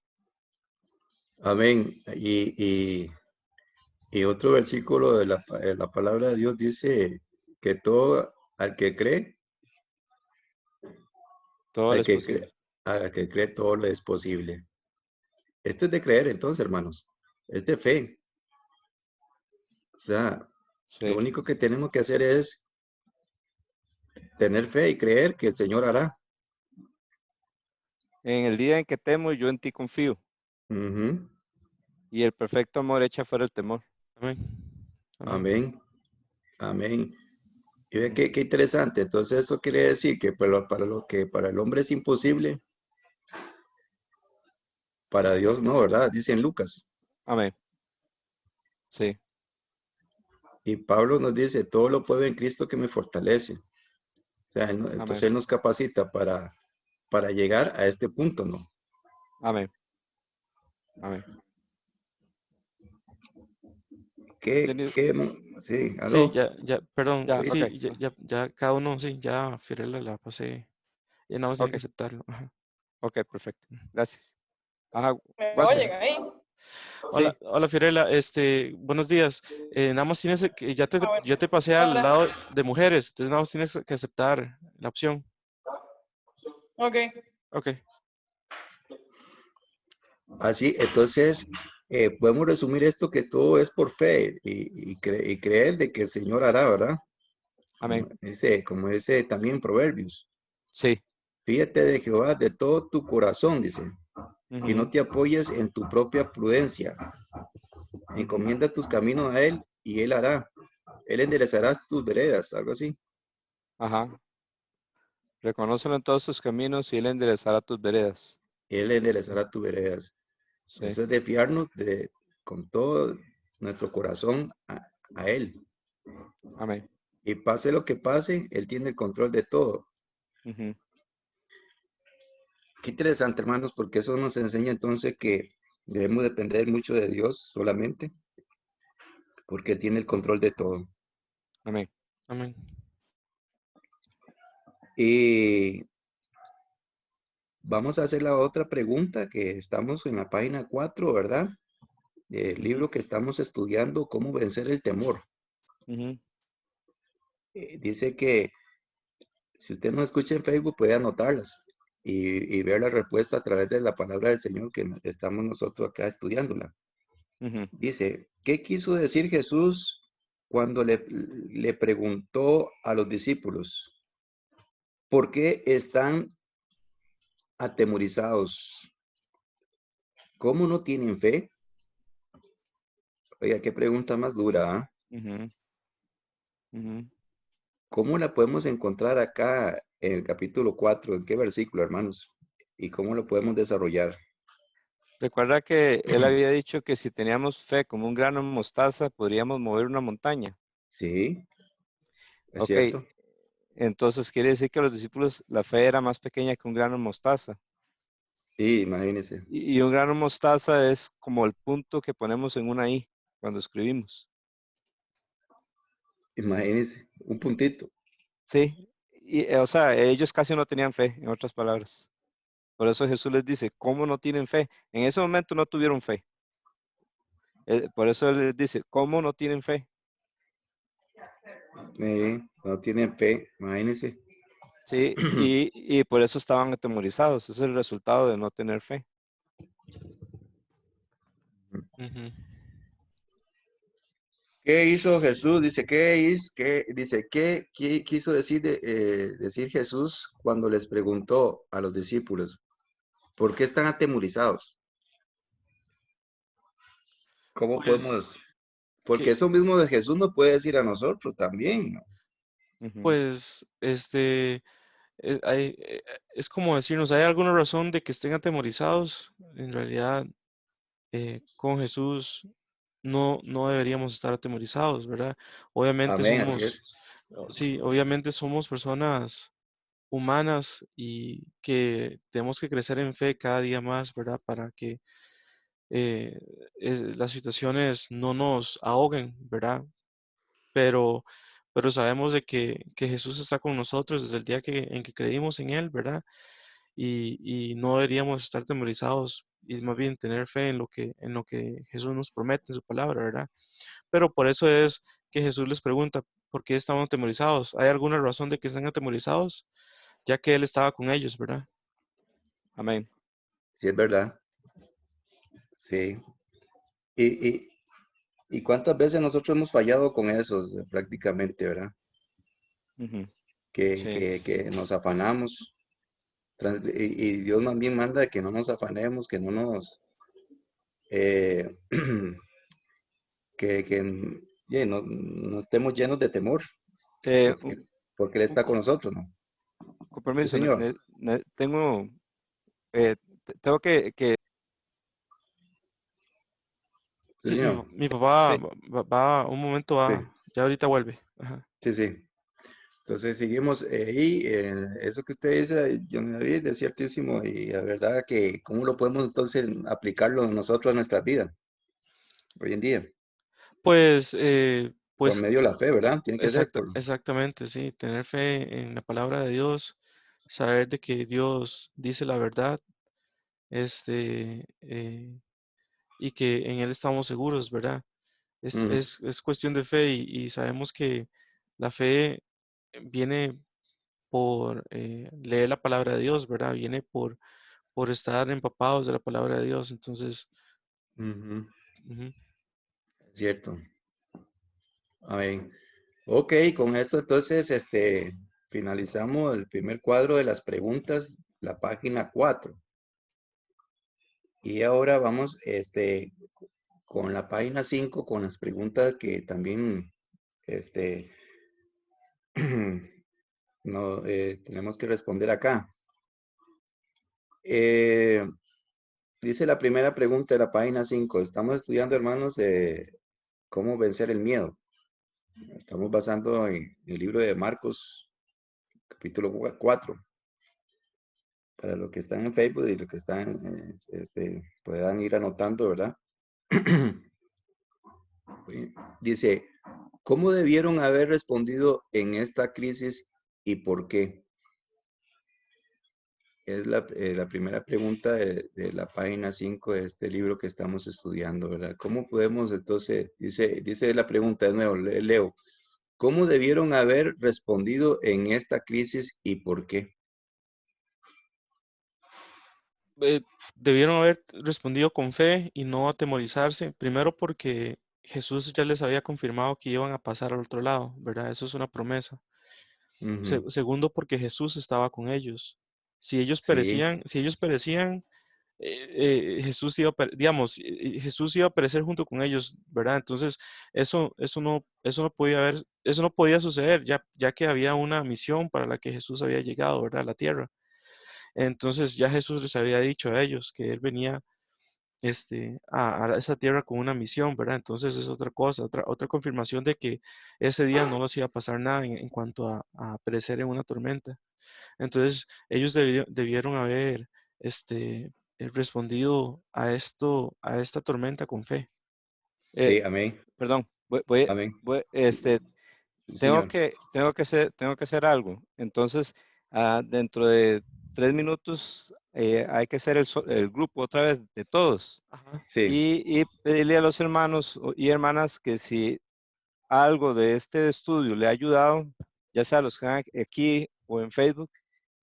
[SPEAKER 5] Amén. Y otro versículo de la palabra de Dios dice que todo
[SPEAKER 1] Todo le
[SPEAKER 5] al
[SPEAKER 1] es
[SPEAKER 5] que
[SPEAKER 1] posible.
[SPEAKER 5] cree, al que cree todo lo es posible. Esto es de creer entonces, hermanos. Es de fe. O sea, lo
[SPEAKER 1] Sí.
[SPEAKER 5] único que tenemos que hacer es tener fe y creer que el Señor hará.
[SPEAKER 1] En el día en que temo, yo en ti confío.
[SPEAKER 5] Ujú.
[SPEAKER 1] Y el perfecto amor echa fuera el temor.
[SPEAKER 4] Amén. Amén.
[SPEAKER 5] Amén. Amén. Y ve
[SPEAKER 1] Ujú,
[SPEAKER 5] qué interesante. Entonces, eso quiere decir que para lo que para el hombre es imposible, para Dios no, ¿verdad? Dice en Lucas.
[SPEAKER 1] amén. Sí,
[SPEAKER 5] Y Pablo nos dice, todo lo puedo en Cristo que me fortalece. O sea, entonces
[SPEAKER 1] amén.
[SPEAKER 5] Él nos capacita para llegar a este punto, ¿no?
[SPEAKER 1] Amén. Amén. Jenny-
[SPEAKER 5] Sí,
[SPEAKER 4] Sí,
[SPEAKER 5] aló.
[SPEAKER 4] perdón,
[SPEAKER 1] ya, ok.
[SPEAKER 4] sí, ya cada uno, sí, ya Fiorella la pasé, ya nada más tiene
[SPEAKER 1] Ok,
[SPEAKER 4] que aceptarlo. Ajá.
[SPEAKER 1] ok, perfecto. Gracias. Ajá,
[SPEAKER 7] Me
[SPEAKER 1] Walter.
[SPEAKER 7] oyen ahí.
[SPEAKER 4] Hola,
[SPEAKER 1] Sí,
[SPEAKER 4] hola Fiorella, buenos días. Nada más tienes que,
[SPEAKER 7] Ah, bueno.
[SPEAKER 4] ya te pasé al
[SPEAKER 7] Hola.
[SPEAKER 4] lado de mujeres, entonces nada más tienes que aceptar la opción.
[SPEAKER 7] Ok.
[SPEAKER 4] Ok,
[SPEAKER 5] Así, entonces, podemos resumir esto que todo es por fe y creer de que el Señor hará, ¿verdad?
[SPEAKER 1] amén.
[SPEAKER 5] Como dice también Proverbios.
[SPEAKER 1] Sí.
[SPEAKER 5] Fíjate de Jehová de todo tu corazón, dice, y no
[SPEAKER 1] Ujú,
[SPEAKER 5] te apoyes en tu propia prudencia.
[SPEAKER 1] ujú.
[SPEAKER 5] Encomienda tus caminos a Él y Él hará. Él enderezará tus veredas, algo así.
[SPEAKER 1] Ajá. Reconócelo en todos tus caminos y él enderezará tus veredas.
[SPEAKER 5] Él enderezará tus veredas.
[SPEAKER 1] Sí.
[SPEAKER 5] Eso es de fiarnos con todo, nuestro corazón a Él.
[SPEAKER 1] Amén.
[SPEAKER 5] Y pase lo que pase, Él tiene el control de todo.
[SPEAKER 1] Ujú.
[SPEAKER 5] Qué interesante, hermanos, porque eso nos enseña entonces que debemos depender mucho de Dios solamente, porque Él tiene el control de todo.
[SPEAKER 1] Amén.
[SPEAKER 4] Amén.
[SPEAKER 5] Y vamos a hacer la otra pregunta, que estamos en la página 4, ¿verdad? El libro que estamos estudiando, Cómo vencer el temor.
[SPEAKER 1] Ujú.
[SPEAKER 5] Dice que si usted no escucha en Facebook, puede anotarlas y ver la respuesta a través de la palabra del Señor que estamos nosotros acá estudiándola.
[SPEAKER 1] Ujú.
[SPEAKER 5] Dice, ¿qué quiso decir Jesús cuando le preguntó a los discípulos? ¿Por qué están atemorizados? ¿Cómo no tienen fe? Oiga, qué pregunta más dura, ¿ah?
[SPEAKER 1] Ujú. Ujú.
[SPEAKER 5] ¿Cómo la podemos encontrar acá en el capítulo 4? ¿En qué versículo, hermanos? ¿Y cómo lo podemos desarrollar?
[SPEAKER 1] Recuerda que él había dicho que si teníamos fe como un grano de mostaza, podríamos mover una montaña.
[SPEAKER 5] Sí, es
[SPEAKER 1] Ok,
[SPEAKER 5] cierto.
[SPEAKER 1] entonces quiere decir que los discípulos la fe era más pequeña que un grano de mostaza.
[SPEAKER 5] Sí, imagínense.
[SPEAKER 1] Y un grano de mostaza es como el punto que ponemos en una I cuando escribimos.
[SPEAKER 5] Imagínense, un puntito.
[SPEAKER 1] Sí, y, o sea, ellos casi no tenían fe, en otras palabras. Por eso Jesús les dice, ¿cómo no tienen fe? En ese momento no tuvieron fe. Por eso él les dice, ¿cómo no tienen fe?
[SPEAKER 5] No tienen fe, imagínense.
[SPEAKER 1] Sí, y por eso estaban atemorizados. Ese es el resultado de no tener fe.
[SPEAKER 4] Ujú.
[SPEAKER 5] ¿Qué hizo Jesús? Dice, ¿qué quiso decir Jesús cuando les preguntó a los discípulos? ¿Por qué están atemorizados? ¿Cómo
[SPEAKER 4] Pues,
[SPEAKER 5] podemos? Porque
[SPEAKER 4] que,
[SPEAKER 5] eso mismo de Jesús nos puede decir a nosotros también, ¿no?
[SPEAKER 1] Ujú.
[SPEAKER 4] pues, es como decirnos, ¿hay alguna razón de que estén atemorizados? En realidad, con Jesús no deberíamos estar atemorizados, ¿verdad? Obviamente
[SPEAKER 5] Amén, así
[SPEAKER 4] somos,
[SPEAKER 5] es.
[SPEAKER 4] sí, obviamente somos personas humanas y que tenemos que crecer en fe cada día más, ¿verdad? Para que eh, las situaciones no nos ahoguen, ¿verdad? Pero, pero sabemos de que Jesús está con nosotros desde el día en que creímos en Él, ¿verdad? Y no deberíamos estar temorizados y más bien tener fe en lo que Jesús nos promete en su palabra, ¿verdad? Pero por eso es que Jesús les pregunta, ¿por qué estaban atemorizados? ¿Hay alguna razón de que estén atemorizados? Ya que Él estaba con ellos, ¿verdad?
[SPEAKER 1] Amén.
[SPEAKER 5] Sí, es verdad. Sí. Y, y cuántas veces nosotros hemos fallado con eso, prácticamente, ¿verdad?
[SPEAKER 1] Ujú.
[SPEAKER 5] Que,
[SPEAKER 1] Sí.
[SPEAKER 5] que, que nos afanamos. Y Dios más bien manda que no nos afanemos, que no nos, eh, no estemos llenos de temor,
[SPEAKER 1] Eh,
[SPEAKER 5] porque,
[SPEAKER 1] un,
[SPEAKER 5] porque Él
[SPEAKER 1] un-
[SPEAKER 5] está con nosotros, ¿no?
[SPEAKER 1] con
[SPEAKER 5] Sí,
[SPEAKER 1] permiso,
[SPEAKER 5] señor.
[SPEAKER 1] tengo, tengo que,
[SPEAKER 5] Sí,
[SPEAKER 4] Sí,
[SPEAKER 5] señor.
[SPEAKER 4] mi papá
[SPEAKER 1] sí,
[SPEAKER 4] un momento
[SPEAKER 5] Sí,
[SPEAKER 4] va, ya ahorita vuelve. Ajá.
[SPEAKER 5] sí, sí. Entonces seguimos ahí. Eso que usted dice, John David, es ciertísimo. Y la verdad que, ¿cómo lo podemos entonces aplicarlo nosotros a nuestra vida hoy en día?
[SPEAKER 4] Pues,
[SPEAKER 5] Por
[SPEAKER 4] pues
[SPEAKER 5] medio de la fe, ¿verdad? Tiene que ser por...
[SPEAKER 4] exactamente, sí, tener fe en la palabra de Dios, saber de que Dios dice la verdad, y que en Él estamos seguros, ¿verdad?
[SPEAKER 5] Mm,
[SPEAKER 4] Es cuestión de fe y sabemos que la fe viene por leer la palabra de Dios, ¿verdad? Viene por estar empapados de la palabra de Dios. Entonces,
[SPEAKER 5] ujú,
[SPEAKER 4] ujú,
[SPEAKER 5] cierto. Amén. Ok, con esto entonces finalizamos el primer cuadro de las preguntas, la página 4. Y ahora vamos con la página 5 con las preguntas que también este, no, tenemos que responder acá. Eh, dice la primera pregunta de la página 5. Estamos estudiando, hermanos, ¿Cómo vencer el miedo? Estamos basando en el libro de Marcos, capítulo 4. Para los que están en Facebook y los que están, puedan ir anotando, ¿verdad? Dice, ¿cómo debieron haber respondido en esta crisis y por qué? Es la primera pregunta de la página 5 de este libro que estamos estudiando, ¿verdad? ¿Cómo podemos entonces, dice la pregunta de nuevo, leo, ¿cómo debieron haber respondido en esta crisis y por qué?
[SPEAKER 4] Debieron haber respondido con fe y no atemorizarse, primero porque Jesús ya les había confirmado que iban a pasar al otro lado, ¿verdad? Eso es una promesa.
[SPEAKER 5] Ujú.
[SPEAKER 4] Segundo, porque Jesús estaba con ellos.
[SPEAKER 5] Sí,
[SPEAKER 4] Si ellos perecían, Jesús iba, digamos, Jesús iba a perecer junto con ellos, ¿verdad? Entonces, eso no podía suceder, ya que había una misión para la que Jesús había llegado, ¿verdad? A la tierra. Entonces, ya Jesús les había dicho a ellos que él venía, a esa tierra con una misión, ¿verdad? Entonces es otra cosa, otra confirmación de que ese día no les iba a pasar nada en cuanto a perecer en una tormenta. Entonces, ellos debieron haber respondido a esta tormenta con fe.
[SPEAKER 1] Eh,
[SPEAKER 5] sí, amén,
[SPEAKER 1] Perdón,
[SPEAKER 5] amén. Sí, señor.
[SPEAKER 1] tengo que hacer algo. Entonces, dentro de 3 minutos hay que hacer el grupo otra vez de todos
[SPEAKER 4] Ajá.
[SPEAKER 5] Sí,
[SPEAKER 1] y pedirle a los hermanos y hermanas que si algo de este estudio le ha ayudado, ya sea los que están aquí o en Facebook,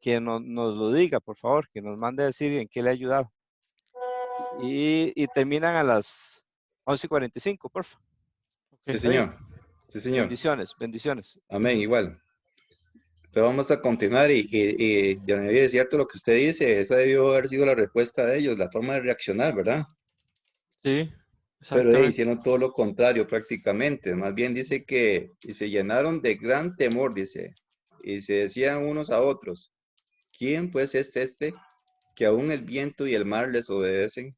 [SPEAKER 1] que nos lo diga, por favor, que nos mande a decir en qué le ha ayudado. Y terminan a las 11:45, por favor.
[SPEAKER 5] sí,
[SPEAKER 4] Ok.
[SPEAKER 1] ¿Está bien?
[SPEAKER 5] señor. Sí, señor.
[SPEAKER 1] Bendiciones, bendiciones.
[SPEAKER 5] Amén,
[SPEAKER 4] Ujú.
[SPEAKER 5] igual. Entonces vamos a continuar y don David, es cierto lo que usted dice, esa debió haber sido la respuesta de ellos, la forma de reaccionar, ¿verdad?
[SPEAKER 4] Sí,
[SPEAKER 5] Pero
[SPEAKER 4] exactamente.
[SPEAKER 5] hicieron todo lo contrario prácticamente, más bien dice que y se llenaron de gran temor, dice, y se decían unos a otros, ¿quién pues es este que aún el viento y el mar les obedecen?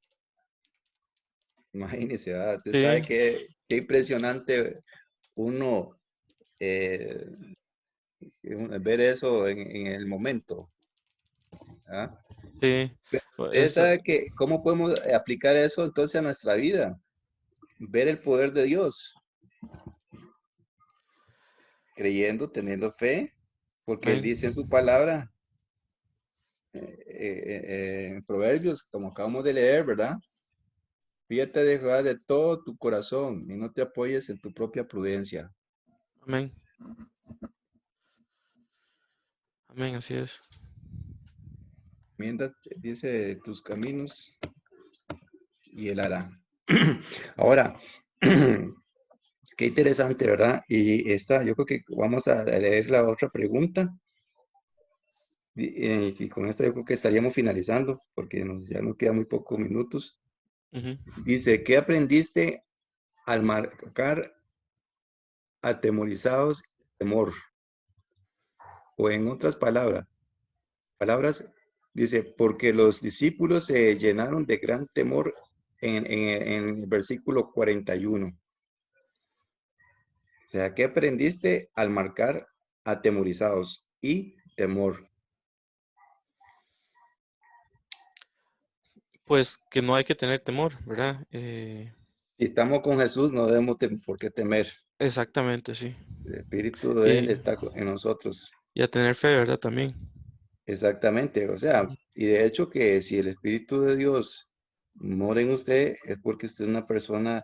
[SPEAKER 5] Imagínese, ¿verdad? Usted
[SPEAKER 4] Sí,
[SPEAKER 5] sabe qué impresionante uno eh, ver eso en el momento, ¿ah?
[SPEAKER 4] sí.
[SPEAKER 5] Usted
[SPEAKER 4] Eso,
[SPEAKER 5] sabe que, ¿cómo podemos aplicar eso entonces a nuestra vida? Ver el poder de Dios, creyendo, teniendo fe, porque Él
[SPEAKER 4] amén,
[SPEAKER 5] dice en su palabra, en Proverbios, como acabamos de leer, ¿verdad? Fíjate de Jehová de todo tu corazón y no te apoyes en tu propia prudencia.
[SPEAKER 4] amén, amén, así es.
[SPEAKER 5] Mientras dice tus caminos y Él hará. Ahora, qué interesante, ¿verdad? Y esta, yo creo que vamos a leer la otra pregunta. Y con esta yo creo que estaríamos finalizando porque ya nos quedan muy pocos minutos.
[SPEAKER 4] Ujú.
[SPEAKER 5] Dice, ¿qué aprendiste al marcar atemorizados temor? O en otras palabras, dice, porque los discípulos se llenaron de gran temor en el versículo 41. O sea, ¿qué aprendiste al marcar atemorizados y temor?
[SPEAKER 4] Pues que no hay que tener temor, ¿verdad?
[SPEAKER 5] Si estamos con Jesús, no debemos por qué temer.
[SPEAKER 4] Exactamente, sí.
[SPEAKER 5] El Espíritu de Él
[SPEAKER 4] Y,
[SPEAKER 5] está en nosotros.
[SPEAKER 4] y a tener fe, ¿verdad? También.
[SPEAKER 5] Exactamente, o sea,
[SPEAKER 4] Ujú.
[SPEAKER 5] y de hecho que si el Espíritu de Dios mora en usted, es porque usted es una persona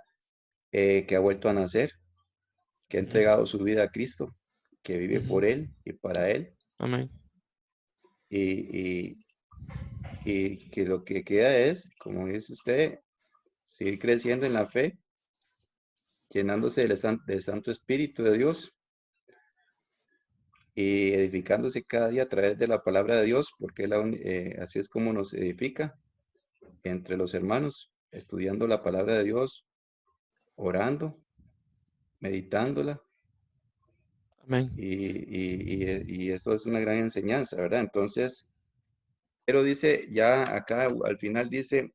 [SPEAKER 5] que ha vuelto a nacer, que ha
[SPEAKER 4] Ujú.
[SPEAKER 5] entregado su vida a Cristo, que vive
[SPEAKER 4] Ujú.
[SPEAKER 5] por Él y para Él,
[SPEAKER 4] Amén.
[SPEAKER 5] y, y, y que lo que queda es, como dice usted, seguir creciendo en la fe, llenándose del Santo Espíritu de Dios y edificándose cada día a través de la palabra de Dios, porque así es como nos edifica entre los hermanos, estudiando la palabra de Dios, orando, meditándola,
[SPEAKER 4] Amén.
[SPEAKER 5] y esto es una gran enseñanza, ¿verdad? Entonces, pero dice, ya acá al final dice,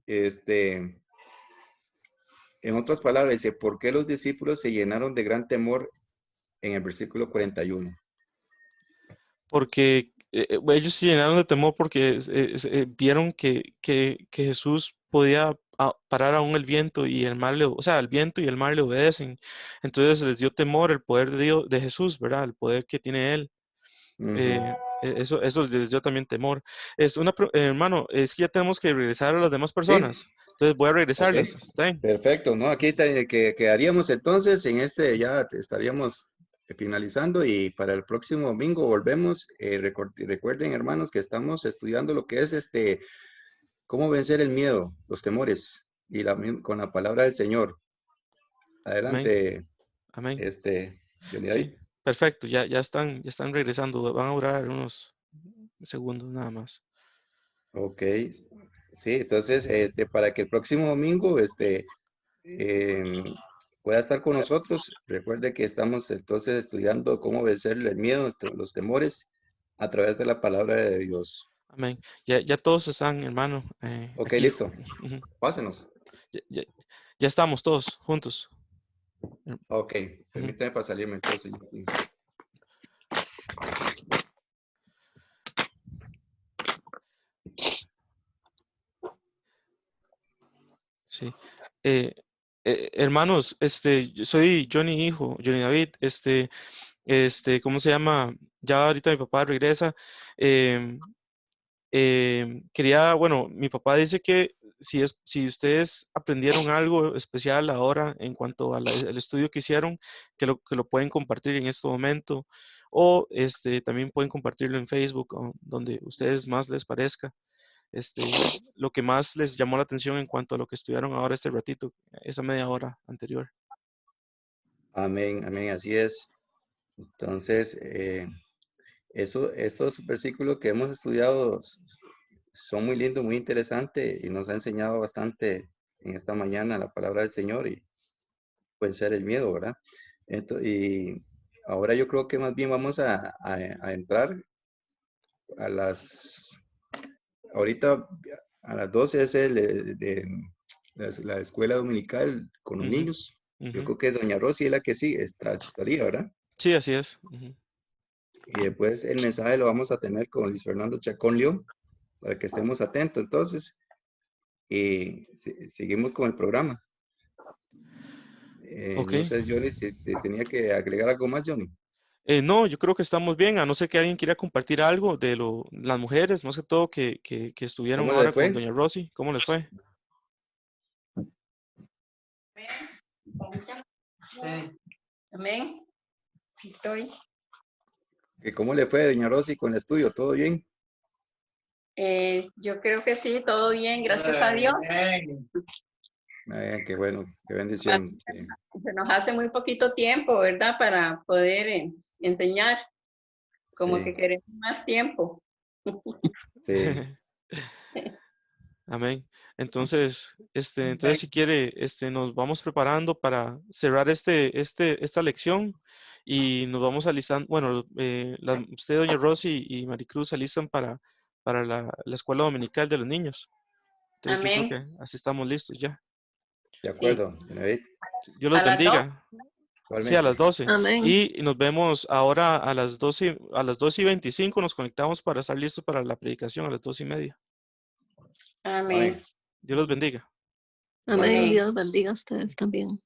[SPEAKER 5] este, En otras palabras, dice, ¿por qué los discípulos se llenaron de gran temor en el versículo 41?
[SPEAKER 4] Porque ellos se llenaron de temor porque vieron que Jesús podía parar aún el viento y el mar, o sea, el viento y el mar le obedecen. Entonces les dio temor el poder de Dios, de Jesús, ¿verdad? El poder que tiene Él. Eso les dio también temor. Hermano, es que ya tenemos que regresar a las demás personas. Entonces voy a regresarles.
[SPEAKER 5] Ok.
[SPEAKER 4] ¿Está bien?
[SPEAKER 5] Perfecto, ¿no? Aquí quedaríamos entonces en ya estaríamos finalizando y para el próximo domingo volvemos. Recuerden, hermanos, que estamos estudiando lo que es cómo vencer el miedo, los temores y con la palabra del Señor. Adelante,
[SPEAKER 4] Amén.
[SPEAKER 5] Johnny David.
[SPEAKER 4] Sí, perfecto. Ya están regresando. Van a durar unos segundos nada más.
[SPEAKER 5] Ok. Sí, entonces, para que el próximo domingo, pueda estar con nosotros. Recuerde que estamos entonces estudiando cómo vencer el miedo, los temores a través de la palabra de Dios.
[SPEAKER 4] Amén. Ya todos están, hermano.
[SPEAKER 5] Ok,
[SPEAKER 4] Aquí.
[SPEAKER 5] listo.
[SPEAKER 4] Ujú.
[SPEAKER 5] Pásenos.
[SPEAKER 4] Ya estamos todos juntos.
[SPEAKER 5] Ok, permítame para salirme entonces.
[SPEAKER 4] Sí. Hermanos, yo soy Johnny hijo, Johnny David, ¿cómo se llama? Ya ahorita mi papá regresa. Bueno, mi papá dice que si ustedes aprendieron algo especial ahora en cuanto al estudio que hicieron, que lo pueden compartir en este momento, o también pueden compartirlo en Facebook, o donde ustedes más les parezca. Lo que más les llamó la atención en cuanto a lo que estudiaron ahora este ratito, esa media hora anterior.
[SPEAKER 5] Amén, amén, así es. Entonces, estos versículos que hemos estudiado son muy lindos, muy interesantes y nos ha enseñado bastante en esta mañana la palabra del Señor y vencer el miedo, ¿verdad? Y ahora yo creo que más bien vamos a entrar ahorita a las 12 es la escuela dominical con los niños. Yo creo que doña Rosy es la que sí estaría, ¿verdad?
[SPEAKER 4] Sí, así es.
[SPEAKER 5] Y después el mensaje lo vamos a tener con Luis Fernando Chacón León, para que estemos atentos entonces. Y seguimos con el programa.
[SPEAKER 4] Ok.
[SPEAKER 5] No sé, Johnny, si te tenía que agregar algo más, Johnny.
[SPEAKER 4] No, yo creo que estamos bien, a no ser que alguien quiera compartir algo de las mujeres, más que todo que estuvieron
[SPEAKER 5] ¿Cómo le
[SPEAKER 4] ahora con
[SPEAKER 5] fue?
[SPEAKER 4] doña Rosy. ¿Cómo les fue?
[SPEAKER 3] Amén. Aquí estoy.
[SPEAKER 5] ¿Cómo le fue, doña Rosy, con el estudio? ¿Todo bien?
[SPEAKER 3] Yo creo que sí, todo bien, gracias a Dios.
[SPEAKER 5] Qué bueno, qué bendición. Sí.
[SPEAKER 3] Se nos hace muy poquito tiempo, ¿verdad? Para poder enseñar. Como
[SPEAKER 5] Sí.
[SPEAKER 3] que queremos más tiempo.
[SPEAKER 5] Sí.
[SPEAKER 4] Amén. Entonces, si quiere, nos vamos preparando para cerrar esta lección y nos vamos alistando. Bueno, usted, doña Rosy y Maricruz, alistan para la escuela dominical de los niños. Entonces, yo creo
[SPEAKER 3] Amén.
[SPEAKER 4] que así estamos listos ya.
[SPEAKER 5] De acuerdo, David.
[SPEAKER 4] Dios los
[SPEAKER 3] A las
[SPEAKER 4] bendiga. Sí, a las 12.
[SPEAKER 6] Amén.
[SPEAKER 4] Y nos vemos ahora a las 12, a las 2:25 nos conectamos para estar listos para la predicación a las 2:30.
[SPEAKER 3] Amén.
[SPEAKER 5] Amén.
[SPEAKER 4] Dios los bendiga.
[SPEAKER 6] Amén.
[SPEAKER 3] Amén.
[SPEAKER 6] Dios bendiga a ustedes también.